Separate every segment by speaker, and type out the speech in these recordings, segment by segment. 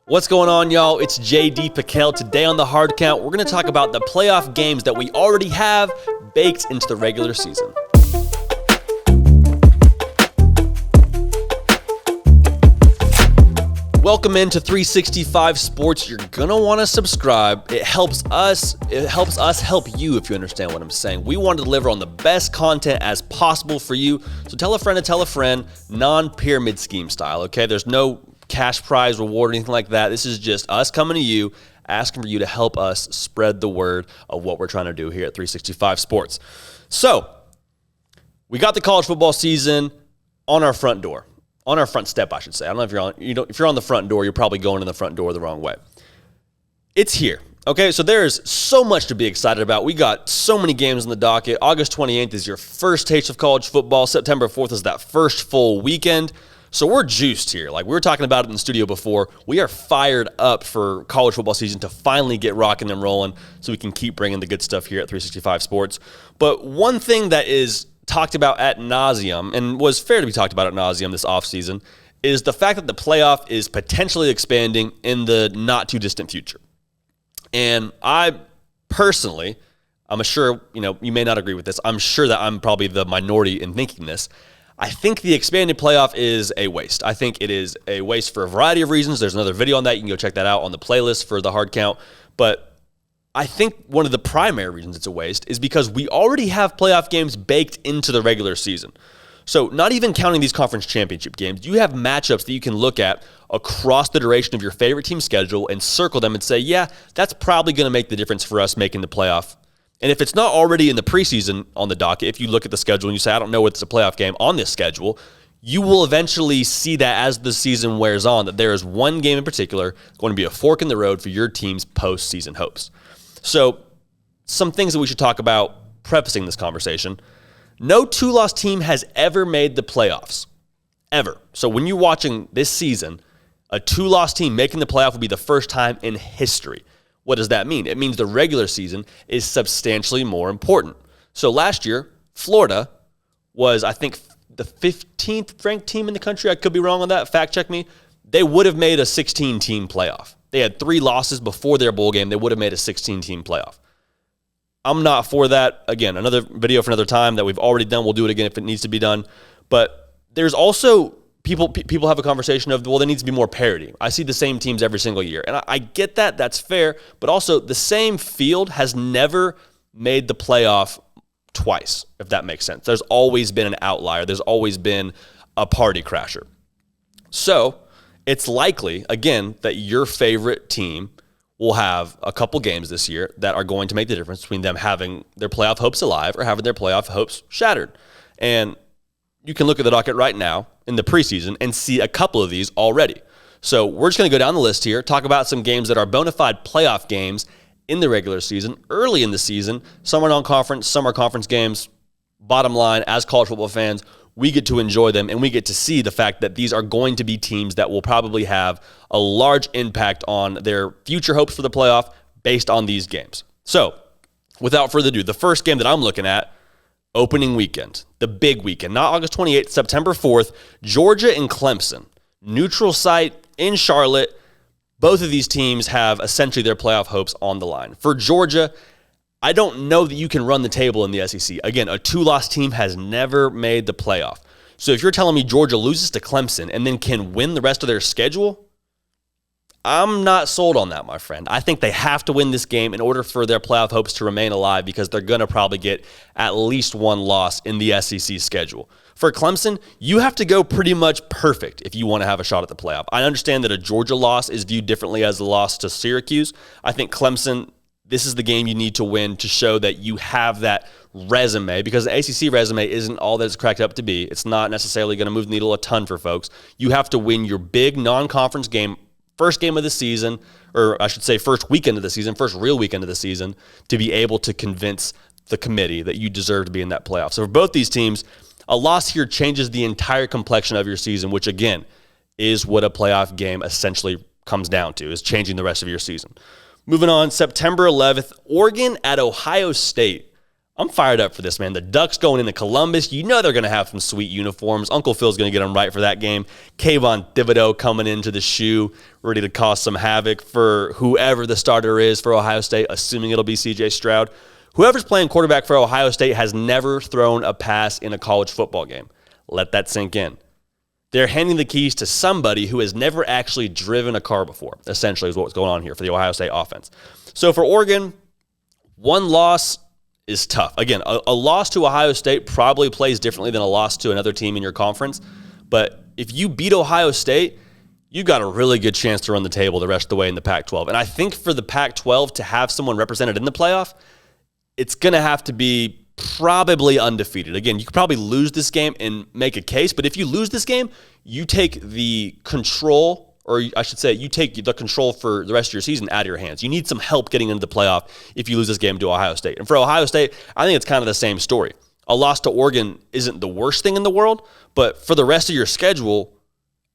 Speaker 1: What's going on, y'all? It's JD Piquel. Today on the Hard Count, we're going to talk about the playoff games that we already have baked into the regular season. Welcome into 365 Sports. You're going to want to subscribe. It helps us help you, if you understand what I'm saying. We want to deliver on the best content as possible for you. So tell a friend to tell a friend, non-pyramid scheme style, okay? There's no cash prize reward or anything like that. This is just us coming to you, asking for you to help us spread the word of what we're trying to do here at 365 Sports. So, we got the college football season on our front door. On our front step, I should say. I don't know if you're on the front door, you're probably going in the front door the wrong way. It's here. Okay, so there's so much to be excited about. We got so many games on the docket. August 28th is your first taste of college football. September 4th is that first full weekend. So we're juiced here. Like we were talking about it in the studio before. We are fired up for college football season to finally get rocking and rolling so we can keep bringing the good stuff here at 365 Sports. But one thing that is talked about ad nauseum and was fair to be talked about ad nauseum this offseason is the fact that the playoff is potentially expanding in the not too distant future. And I personally, I'm sure, you may not agree with this. I'm sure that I'm probably the minority in thinking this. I think the expanded playoff is a waste. I think it is a waste for a variety of reasons. There's another video on that. You can go check that out on the playlist for the hard count. But I think one of the primary reasons it's a waste is because we already have playoff games baked into the regular season. So not even counting these conference championship games, you have matchups that you can look at across the duration of your favorite team's schedule and circle them and say, yeah, that's probably going to make the difference for us making the playoff. And if it's not already in the preseason on the docket, if you look at the schedule and you say, I don't know what's a playoff game on this schedule, you will eventually see that as the season wears on, that there is one game in particular going to be a fork in the road for your team's postseason hopes. So some things that we should talk about prefacing this conversation. No two-loss team has ever made the playoffs, ever. So when you're watching this season, a two-loss team making the playoff will be the first time in history. What does that mean? It means the regular season is substantially more important. So last year, Florida was, I think, the 15th ranked team in the country. I could be wrong on that. Fact check me. They would have made a 16-team playoff. They had 3 losses before their bowl game. They would have made a 16-team playoff. I'm not for that. Again, another video for another time that we've already done. We'll do it again if it needs to be done. But there's also people have a conversation of, well, there needs to be more parity. I see the same teams every single year. And I get that. That's fair. But also, the same field has never made the playoff twice, if that makes sense. There's always been an outlier. There's always been a party crasher. So it's likely, again, that your favorite team will have a couple games this year that are going to make the difference between them having their playoff hopes alive or having their playoff hopes shattered. And you can look at the docket right now in the preseason and see a couple of these already. So we're just going to go down the list here, talk about some games that are bona fide playoff games in the regular season, early in the season. Some are non-conference, some are conference games. Bottom line, as college football fans, we get to enjoy them and we get to see the fact that these are going to be teams that will probably have a large impact on their future hopes for the playoff based on these games. So without further ado, the first game that I'm looking at, opening weekend, the big weekend, not August 28th, September 4th, Georgia and Clemson. Neutral site in Charlotte. Both of these teams have essentially their playoff hopes on the line. For Georgia, I don't know that you can run the table in the SEC. Again, a two-loss team has never made the playoff. So if you're telling me Georgia loses to Clemson and then can win the rest of their schedule, I'm not sold on that, my friend. I think they have to win this game in order for their playoff hopes to remain alive because they're going to probably get at least one loss in the SEC schedule. For Clemson, you have to go pretty much perfect if you want to have a shot at the playoff. I understand that a Georgia loss is viewed differently as a loss to Syracuse. I think Clemson, this is the game you need to win to show that you have that resume because the ACC resume isn't all that it's cracked up to be. It's not necessarily going to move the needle a ton for folks. You have to win your big non-conference game, first game of the season, or I should say first weekend of the season, first real weekend of the season, to be able to convince the committee that you deserve to be in that playoff. So for both these teams, a loss here changes the entire complexion of your season, which again is what a playoff game essentially comes down to, is changing the rest of your season. Moving on, September 11th, Oregon at Ohio State. I'm fired up for this, man. The Ducks going into Columbus. You know they're going to have some sweet uniforms. Uncle Phil's going to get them right for that game. Kayvon Thibodeau coming into the shoe, ready to cause some havoc for whoever the starter is for Ohio State, assuming it'll be C.J. Stroud. Whoever's playing quarterback for Ohio State has never thrown a pass in a college football game. Let that sink in. They're handing the keys to somebody who has never actually driven a car before, essentially is what's going on here for the Ohio State offense. So for Oregon, one loss is tough. Again, a loss to Ohio State probably plays differently than a loss to another team in your conference. But if you beat Ohio State, you got a really good chance to run the table the rest of the way in the Pac-12. And I think for the Pac-12 to have someone represented in the playoff, it's going to have to be probably undefeated. Again, you could probably lose this game and make a case. But if you lose this game, you take the control, or I should say, you take the control for the rest of your season out of your hands. You need some help getting into the playoff if you lose this game to Ohio State. And for Ohio State, I think it's kind of the same story. A loss to Oregon isn't the worst thing in the world, but for the rest of your schedule,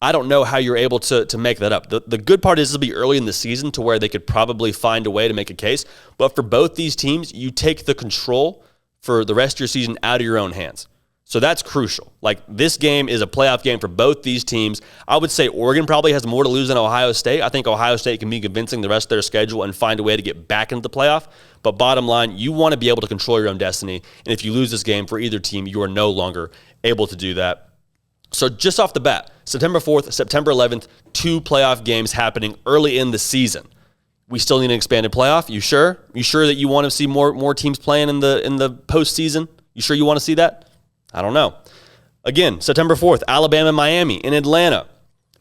Speaker 1: I don't know how you're able to make that up. The good part is it'll be early in the season to where they could probably find a way to make a case. But for both these teams, you take the control for the rest of your season out of your own hands. So that's crucial. Like, this game is a playoff game for both these teams. I would say Oregon probably has more to lose than Ohio State. I think Ohio State can be convincing the rest of their schedule and find a way to get back into the playoff. But bottom line, you want to be able to control your own destiny. And if you lose this game for either team, you are no longer able to do that. So just off the bat, September 4th, September 11th, 2 playoff games happening early in the season. We still need an expanded playoff. You sure? You sure that you want to see more teams playing in the postseason? You sure you want to see that? I don't know. Again, September 4th, Alabama, Miami in Atlanta.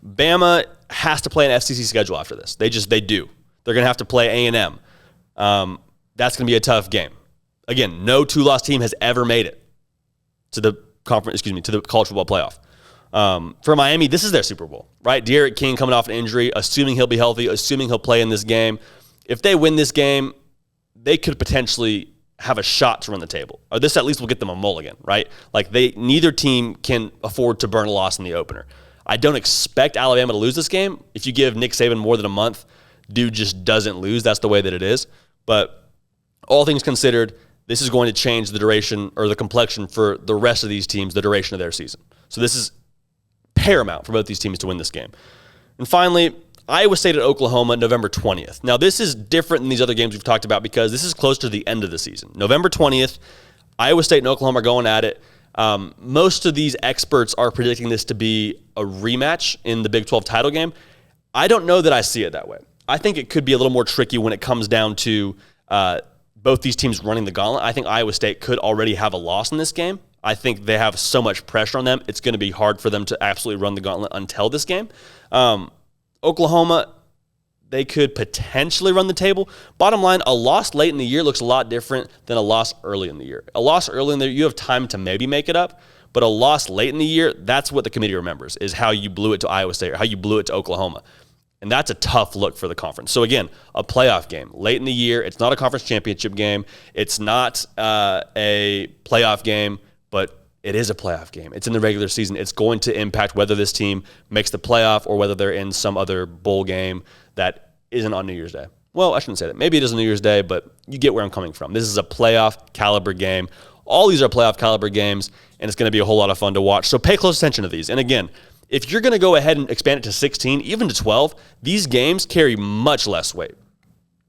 Speaker 1: Bama has to play an FCC schedule after this. They do. They're going to have to play A&M. That's going to be a tough game. Again, no 2-loss team has ever made it to the to the college football playoff. For Miami, this is their Super Bowl, right? De'Aaron King coming off an injury, assuming he'll be healthy, assuming he'll play in this game. If they win this game, they could potentially have a shot to run the table. Or this at least will get them a mulligan, right? Like, neither team can afford to burn a loss in the opener. I don't expect Alabama to lose this game. If you give Nick Saban more than a month, dude just doesn't lose. That's the way that it is. But all things considered, this is going to change the duration or the complexion for the rest of these teams, the duration of their season. So this is paramount for both these teams to win this game. And finally, Iowa State at Oklahoma, November 20th. Now, this is different than these other games we've talked about because this is close to the end of the season. November 20th, Iowa State and Oklahoma are going at it. Most of these experts are predicting this to be a rematch in the Big 12 title game. I don't know that I see it that way. I think it could be a little more tricky when it comes down to both these teams running the gauntlet. I think Iowa State could already have a loss in this game. I think they have so much pressure on them, it's going to be hard for them to absolutely run the gauntlet until this game. Oklahoma, they could potentially run the table. Bottom line, a loss late in the year looks a lot different than a loss early in the year. A loss early in the year, you have time to maybe make it up, but a loss late in the year, that's what the committee remembers, is how you blew it to Iowa State or how you blew it to Oklahoma. And that's a tough look for the conference. So again, a playoff game late in the year. It's not a conference championship game. It's not a playoff game, but it is a playoff game. It's in the regular season. It's going to impact whether this team makes the playoff or whether they're in some other bowl game that isn't on New Year's Day. Well, I shouldn't say that. Maybe it is on New Year's Day, but you get where I'm coming from. This is a playoff caliber game. All these are playoff caliber games, and it's going to be a whole lot of fun to watch. So pay close attention to these. And again, if you're going to go ahead and expand it to 16, even to 12, these games carry much less weight.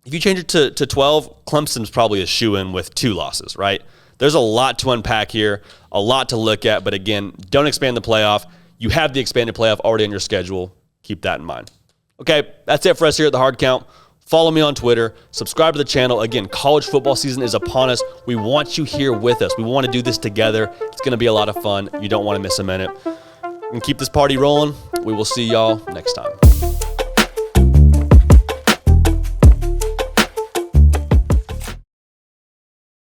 Speaker 1: If you change it to 12, Clemson's probably a shoo-in with 2 losses, right? There's a lot to unpack here, a lot to look at, but again, don't expand the playoff. You have the expanded playoff already on your schedule. Keep that in mind. Okay, that's it for us here at The Hard Count. Follow me on Twitter. Subscribe to the channel. Again, college football season is upon us. We want you here with us. We want to do this together. It's going to be a lot of fun. You don't want to miss a minute. And keep this party rolling. We will see y'all next time.